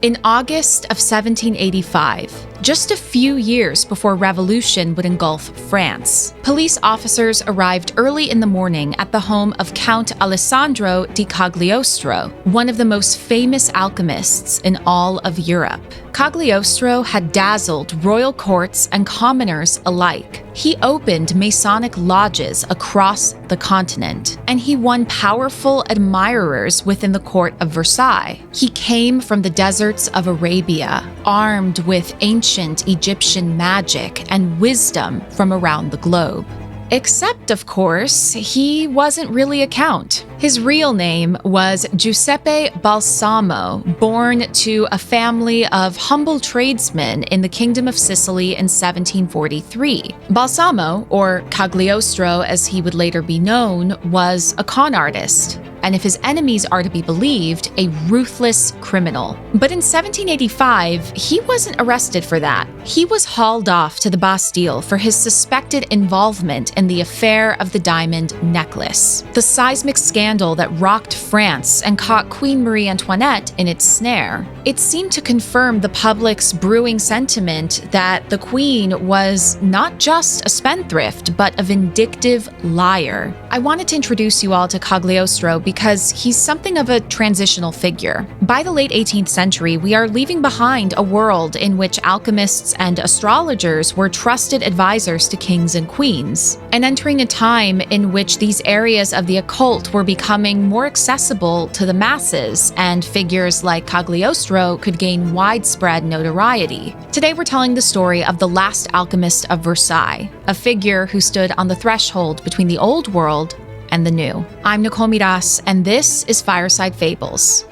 In August of 1785, just a few years before revolution would engulf France, police officers arrived early in the morning at the home of Count Alessandro di Cagliostro, one of the most famous alchemists in all of Europe. Cagliostro had dazzled royal courts and commoners alike. He opened Masonic lodges across the continent, and he won powerful admirers within the court of Versailles. He came from the deserts of Arabia, armed with ancient Egyptian magic and wisdom from around the globe. Except, of course, he wasn't really a count. His real name was Giuseppe Balsamo, born to a family of humble tradesmen in the Kingdom of Sicily in 1743. Balsamo, or Cagliostro as he would later be known, was a con artist, and if his enemies are to be believed, a ruthless criminal. But in 1785, he wasn't arrested for that. He was hauled off to the Bastille for his suspected involvement in the affair of the diamond necklace, the seismic scandal that rocked France and caught Queen Marie Antoinette in its snare. It seemed to confirm the public's brewing sentiment that the queen was not just a spendthrift, but a vindictive liar. I wanted to introduce you all to Cagliostro because he's something of a transitional figure. By the late 18th century, we are leaving behind a world in which alchemists and astrologers were trusted advisors to kings and queens, and entering a time in which these areas of the occult were becoming more accessible to the masses, and figures like Cagliostro could gain widespread notoriety. Today we're telling the story of the last alchemist of Versailles, a figure who stood on the threshold between the old world and the new. I'm Nicole Miras, and this is Fireside Fables.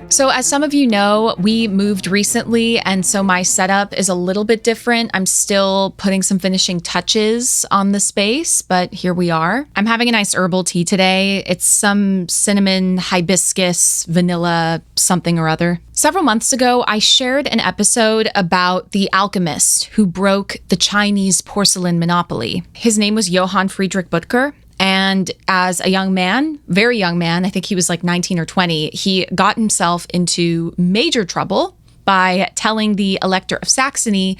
So as some of you know, we moved recently, and so my setup is a little bit different. I'm still putting some finishing touches on the space, but here we are. I'm having a nice herbal tea today. It's some cinnamon, hibiscus, vanilla, something or other. Several months ago, I shared an episode about the alchemist who broke the Chinese porcelain monopoly. His name was Johann Friedrich Böttger. And as a young man, very young man, I think he was like 19 or 20, he got himself into major trouble by telling the Elector of Saxony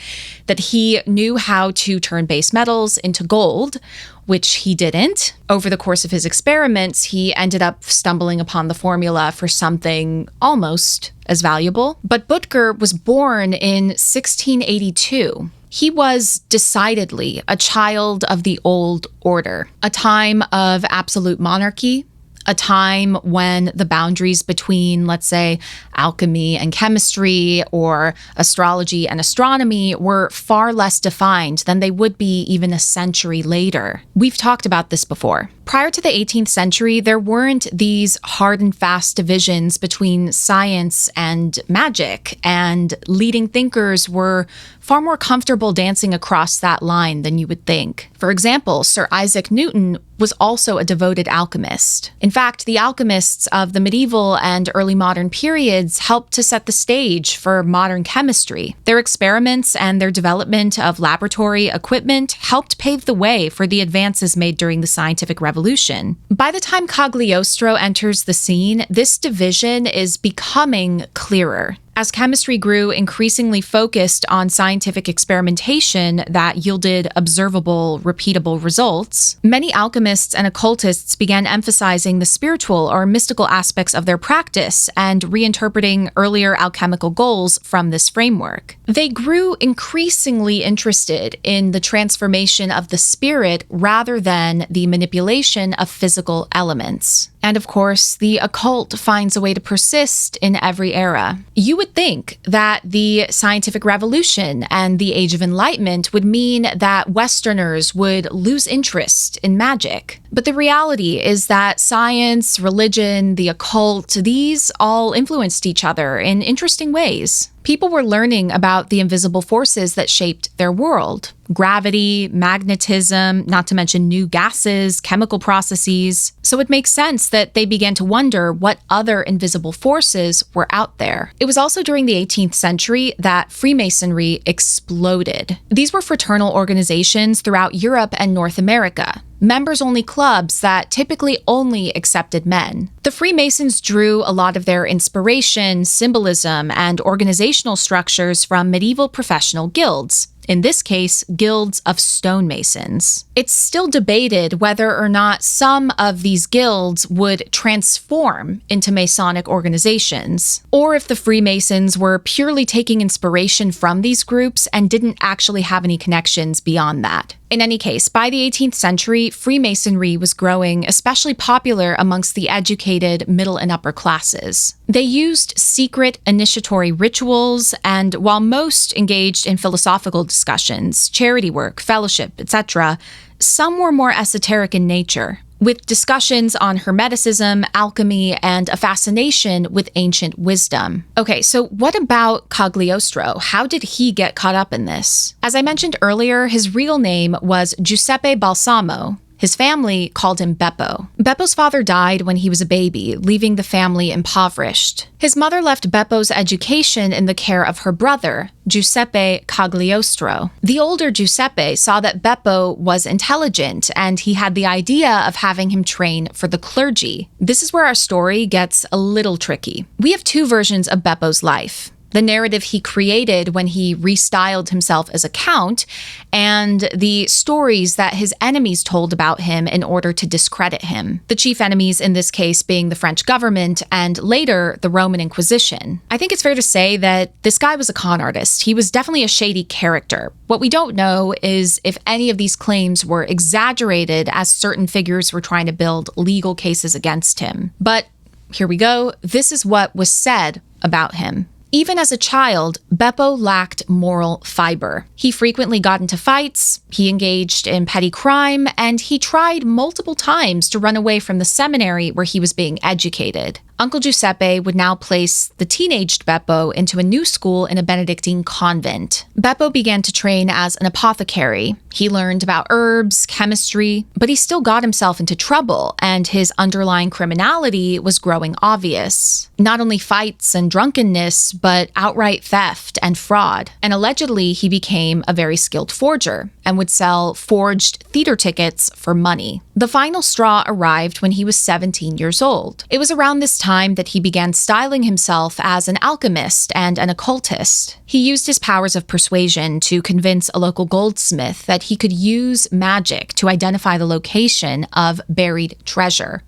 that he knew how to turn base metals into gold, which he didn't. Over the course of his experiments, he ended up stumbling upon the formula for something almost as valuable. But Böttger was born in 1682. He was decidedly a child of the old order, a time of absolute monarchy, a time when the boundaries between, let's say, alchemy and chemistry or astrology and astronomy were far less defined than they would be even a century later. We've talked about this before. Prior to the 18th century, there weren't these hard and fast divisions between science and magic, and leading thinkers were far more comfortable dancing across that line than you would think. For example, Sir Isaac Newton was also a devoted alchemist. In fact, the alchemists of the medieval and early modern periods helped to set the stage for modern chemistry. Their experiments and their development of laboratory equipment helped pave the way for the advances made during the scientific revolution. By the time Cagliostro enters the scene, this division is becoming clearer. As chemistry grew increasingly focused on scientific experimentation that yielded observable, repeatable results, many alchemists and occultists began emphasizing the spiritual or mystical aspects of their practice and reinterpreting earlier alchemical goals from this framework. They grew increasingly interested in the transformation of the spirit rather than the manipulation of physical elements. And of course, the occult finds a way to persist in every era. You would think that the scientific revolution and the Age of Enlightenment would mean that Westerners would lose interest in magic. But the reality is that science, religion, the occult, these all influenced each other in interesting ways. People were learning about the invisible forces that shaped their world. Gravity, magnetism, not to mention new gases, chemical processes. So it makes sense that they began to wonder what other invisible forces were out there. It was also during the 18th century that Freemasonry exploded. These were fraternal organizations throughout Europe and North America. members-only clubs that typically only accepted men. The Freemasons drew a lot of their inspiration, symbolism, and organizational structures from medieval professional guilds. In this case, guilds of stonemasons. It's still debated whether or not some of these guilds would transform into Masonic organizations, or if the Freemasons were purely taking inspiration from these groups and didn't actually have any connections beyond that. In any case, by the 18th century, Freemasonry was growing especially popular amongst the educated middle and upper classes. They used secret initiatory rituals, and while most engaged in philosophical discussions, charity work, fellowship, etc., some were more esoteric in nature, with discussions on Hermeticism, alchemy, and a fascination with ancient wisdom. Okay, so what about Cagliostro? How did he get caught up in this? As I mentioned earlier, his real name was Giuseppe Balsamo. His family called him Beppo. Beppo's father died when he was a baby, leaving the family impoverished. His mother left Beppo's education in the care of her brother, Giuseppe Cagliostro. The older Giuseppe saw that Beppo was intelligent, and he had the idea of having him train for the clergy. This is where our story gets a little tricky. We have two versions of Beppo's life: the narrative he created when he restyled himself as a count, and the stories that his enemies told about him in order to discredit him. The chief enemies in this case being the French government and later the Roman Inquisition. I think it's fair to say that this guy was a con artist. He was definitely a shady character. What we don't know is if any of these claims were exaggerated as certain figures were trying to build legal cases against him. But here we go. This is what was said about him. Even as a child, Beppo lacked moral fiber. He frequently got into fights, he engaged in petty crime, and he tried multiple times to run away from the seminary where he was being educated. Uncle Giuseppe would now place the teenaged Beppo into a new school in a Benedictine convent. Beppo began to train as an apothecary. He learned about herbs, chemistry, but he still got himself into trouble, and his underlying criminality was growing obvious. Not only fights and drunkenness, but outright theft and fraud. And allegedly, he became a very skilled forger and would sell forged theater tickets for money. The final straw arrived when he was 17 years old. It was around this time that he began styling himself as an alchemist and an occultist. He used his powers of persuasion to convince a local goldsmith that he could use magic to identify the location of buried treasure,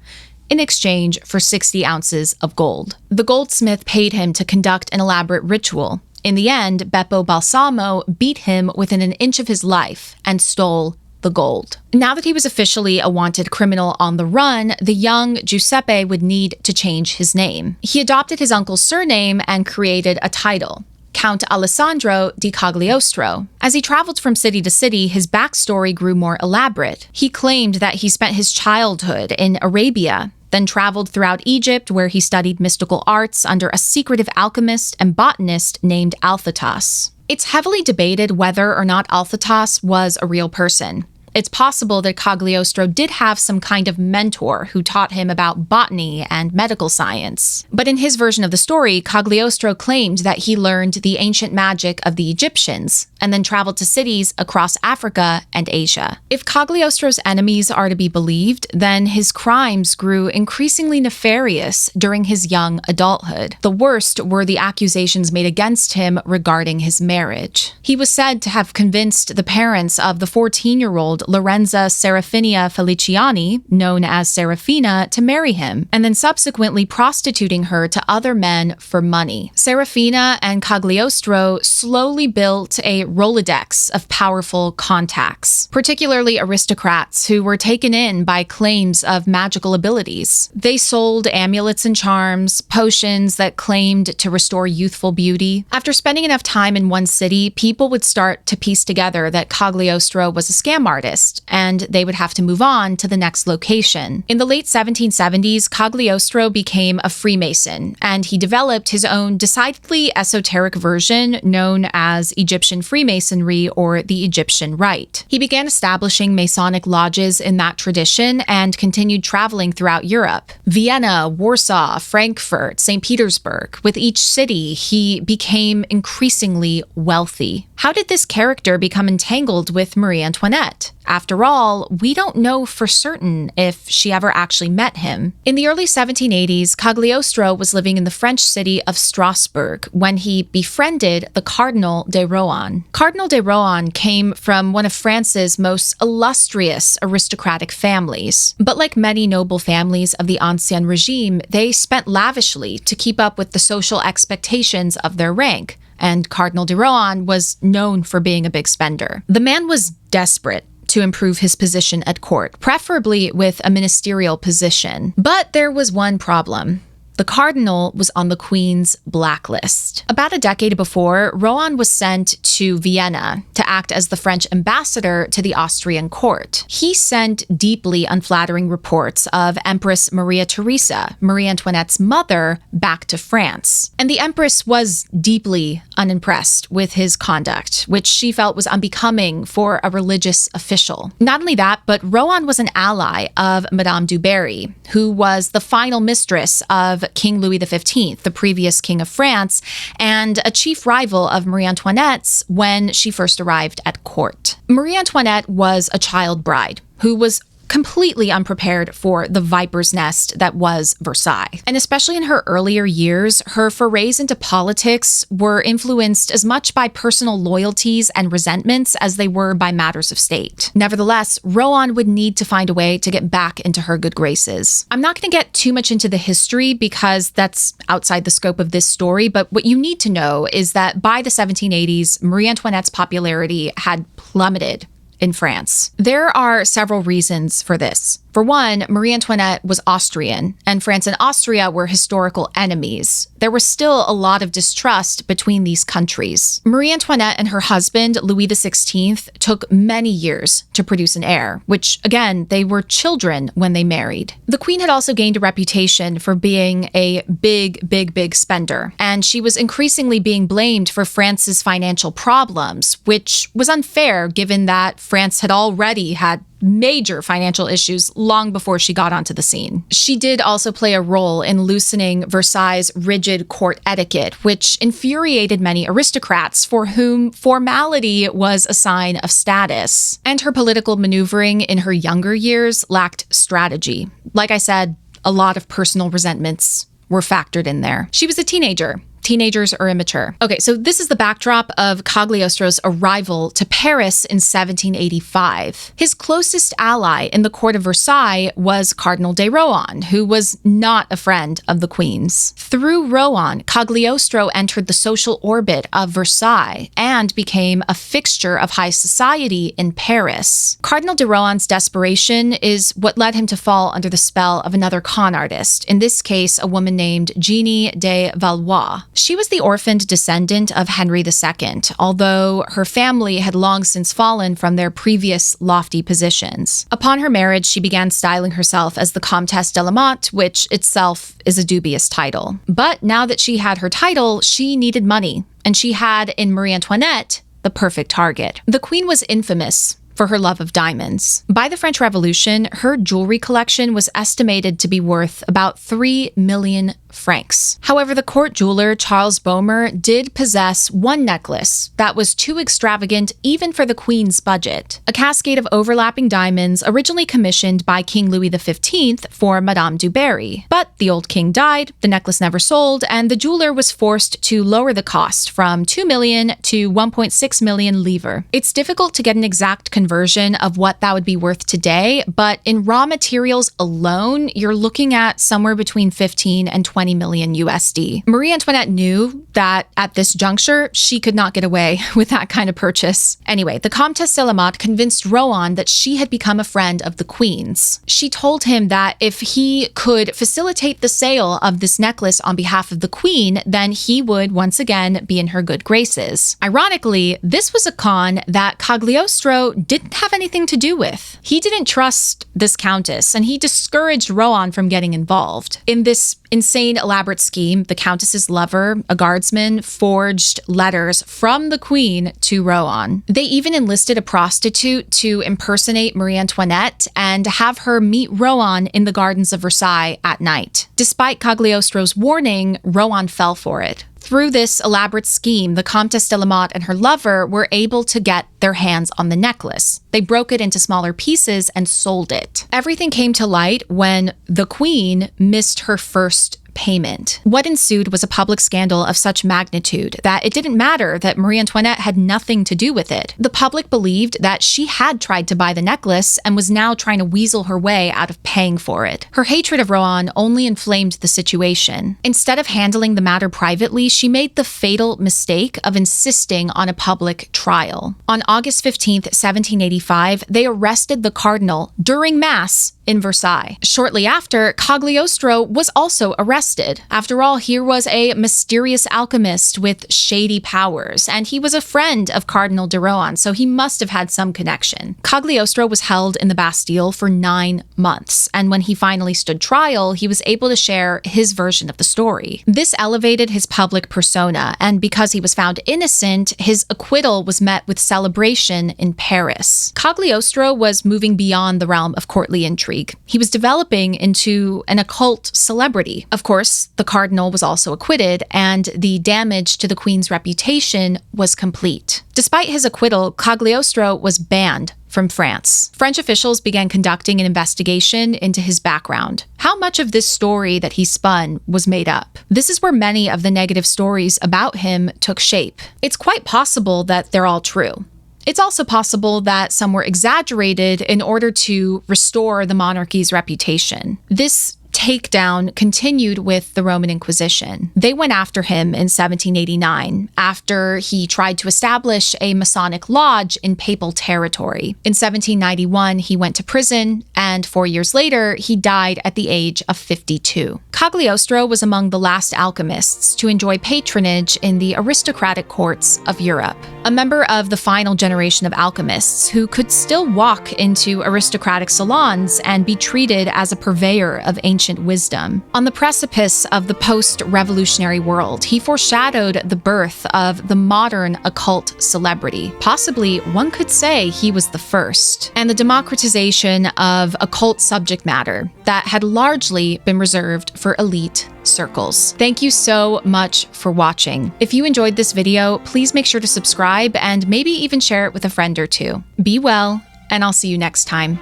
in exchange for 60 ounces of gold. The goldsmith paid him to conduct an elaborate ritual. In the end, Beppo Balsamo beat him within an inch of his life and stole the gold. Now that he was officially a wanted criminal on the run, the young Giuseppe would need to change his name. He adopted his uncle's surname and created a title: Count Alessandro di Cagliostro. As he traveled from city to city, his backstory grew more elaborate. He claimed that he spent his childhood in Arabia, then traveled throughout Egypt, where he studied mystical arts under a secretive alchemist and botanist named Alphatas. It's heavily debated whether or not Alphatas was a real person. It's possible that Cagliostro did have some kind of mentor who taught him about botany and medical science. But in his version of the story, Cagliostro claimed that he learned the ancient magic of the Egyptians and then traveled to cities across Africa and Asia. If Cagliostro's enemies are to be believed, then his crimes grew increasingly nefarious during his young adulthood. The worst were the accusations made against him regarding his marriage. He was said to have convinced the parents of the 14-year-old Lorenza Serafinia Feliciani, known as Serafina, to marry him, and then subsequently prostituting her to other men for money. Serafina and Cagliostro slowly built a Rolodex of powerful contacts, particularly aristocrats who were taken in by claims of magical abilities. They sold amulets and charms, potions that claimed to restore youthful beauty. After spending enough time in one city, people would start to piece together that Cagliostro was a scam artist, and they would have to move on to the next location. In the late 1770s, Cagliostro became a Freemason, and he developed his own decidedly esoteric version known as Egyptian Freemasonry or the Egyptian Rite. He began establishing Masonic lodges in that tradition and continued traveling throughout Europe. Vienna, Warsaw, Frankfurt, St. Petersburg. With each city, he became increasingly wealthy. How did this character become entangled with Marie Antoinette? After all, we don't know for certain if she ever actually met him. In the early 1780s, Cagliostro was living in the French city of Strasbourg when he befriended the Cardinal de Rohan. Cardinal de Rohan came from one of France's most illustrious aristocratic families. But like many noble families of the Ancien Regime, they spent lavishly to keep up with the social expectations of their rank, and Cardinal de Rohan was known for being a big spender. The man was desperate to improve his position at court, preferably with a ministerial position. But there was one problem. The cardinal was on the Queen's blacklist. About a decade before, Rohan was sent to Vienna to act as the French ambassador to the Austrian court. He sent deeply unflattering reports of Empress Maria Theresa, Marie Antoinette's mother, back to France. And the Empress was deeply unimpressed with his conduct, which she felt was unbecoming for a religious official. Not only that, but Rohan was an ally of Madame du Barry, who was the final mistress of King Louis XV, the previous king of France, and a chief rival of Marie Antoinette's when she first arrived at court. Marie Antoinette was a child bride who was completely unprepared for the viper's nest that was Versailles. And especially in her earlier years, her forays into politics were influenced as much by personal loyalties and resentments as they were by matters of state. Nevertheless, Rohan would need to find a way to get back into her good graces. I'm not going to get too much into the history because that's outside the scope of this story, but what you need to know is that by the 1780s, Marie Antoinette's popularity had plummeted in France. There are several reasons for this. For one, Marie Antoinette was Austrian, and France and Austria were historical enemies. There was still a lot of distrust between these countries. Marie Antoinette and her husband, Louis XVI, took many years to produce an heir, which, again, they were children when they married. The Queen had also gained a reputation for being a big spender, and she was increasingly being blamed for France's financial problems, which was unfair given that France had already had major financial issues long before she got onto the scene. She did also play a role in loosening Versailles' rigid court etiquette, which infuriated many aristocrats for whom formality was a sign of status. And her political maneuvering in her younger years lacked strategy. Like I said, a lot of personal resentments were factored in there. She was a teenager. Teenagers are immature. Okay, so this is the backdrop of Cagliostro's arrival to Paris in 1785. His closest ally in the court of Versailles was Cardinal de Rohan, who was not a friend of the Queen's. Through Rohan, Cagliostro entered the social orbit of Versailles and became a fixture of high society in Paris. Cardinal de Rohan's desperation is what led him to fall under the spell of another con artist, in this case, a woman named Jeanne de Valois. She was the orphaned descendant of Henry II, although her family had long since fallen from their previous lofty positions. Upon her marriage, she began styling herself as the Comtesse de la Motte, which itself is a dubious title. But now that she had her title, she needed money, and she had, in Marie Antoinette, the perfect target. The Queen was infamous for her love of diamonds. By the French Revolution, her jewelry collection was estimated to be worth about 3 million francs. However, the court jeweler Charles Boehmer did possess one necklace that was too extravagant even for the Queen's budget. A cascade of overlapping diamonds originally commissioned by King Louis XV for Madame du Barry. But the old king died, the necklace never sold, and the jeweler was forced to lower the cost from 2 million to 1.6 million livres. It's difficult to get an exact conversion of what that would be worth today, but in raw materials alone, you're looking at somewhere between 15 and 20 million USD. Marie Antoinette knew that at this juncture, she could not get away with that kind of purchase. Anyway, the Comtesse de la Motte convinced Rohan that she had become a friend of the Queen's. She told him that if he could facilitate the sale of this necklace on behalf of the Queen, then he would once again be in her good graces. Ironically, this was a con that Cagliostro didn't have anything to do with. He didn't trust this countess, and he discouraged Rohan from getting involved. In this insane insane, elaborate scheme, the Countess's lover, a guardsman, forged letters from the Queen to Rohan. They even enlisted a prostitute to impersonate Marie Antoinette and have her meet Rohan in the gardens of Versailles at night. Despite Cagliostro's warning, Rohan fell for it. Through this elaborate scheme, the Comtesse de la Motte and her lover were able to get their hands on the necklace. They broke it into smaller pieces and sold it. Everything came to light when the Queen missed her first payment. What ensued was a public scandal of such magnitude that it didn't matter that Marie Antoinette had nothing to do with it. The public believed that she had tried to buy the necklace and was now trying to weasel her way out of paying for it. Her hatred of Rohan only inflamed the situation. Instead of handling the matter privately, she made the fatal mistake of insisting on a public trial. On August 15th, 1785, they arrested the cardinal during Mass in Versailles. Shortly after, Cagliostro was also arrested. After all, here was a mysterious alchemist with shady powers, and he was a friend of Cardinal de Rohan, so he must have had some connection. Cagliostro was held in the Bastille for 9 months, and when he finally stood trial, he was able to share his version of the story. This elevated his public persona, and because he was found innocent, his acquittal was met with celebration in Paris. Cagliostro was moving beyond the realm of courtly intrigue. He was developing into an occult celebrity. Of course, the cardinal was also acquitted, and the damage to the Queen's reputation was complete. Despite his acquittal, Cagliostro was banned from France. French officials began conducting an investigation into his background. How much of this story that he spun was made up? This is where many of the negative stories about him took shape. It's quite possible that they're all true. It's also possible that some were exaggerated in order to restore the monarchy's reputation. This takedown continued with the Roman Inquisition. They went after him in 1789 after he tried to establish a Masonic lodge in papal territory. In 1791, he went to prison, and 4 years later, he died at the age of 52. Cagliostro was among the last alchemists to enjoy patronage in the aristocratic courts of Europe. A member of the final generation of alchemists who could still walk into aristocratic salons and be treated as a purveyor of ancient wisdom. On the precipice of the post-revolutionary world, he foreshadowed the birth of the modern occult celebrity. Possibly, one could say he was the first, and the democratization of occult subject matter that had largely been reserved for elite circles. Thank you so much for watching. If you enjoyed this video, please make sure to subscribe and maybe even share it with a friend or two. Be well, and I'll see you next time.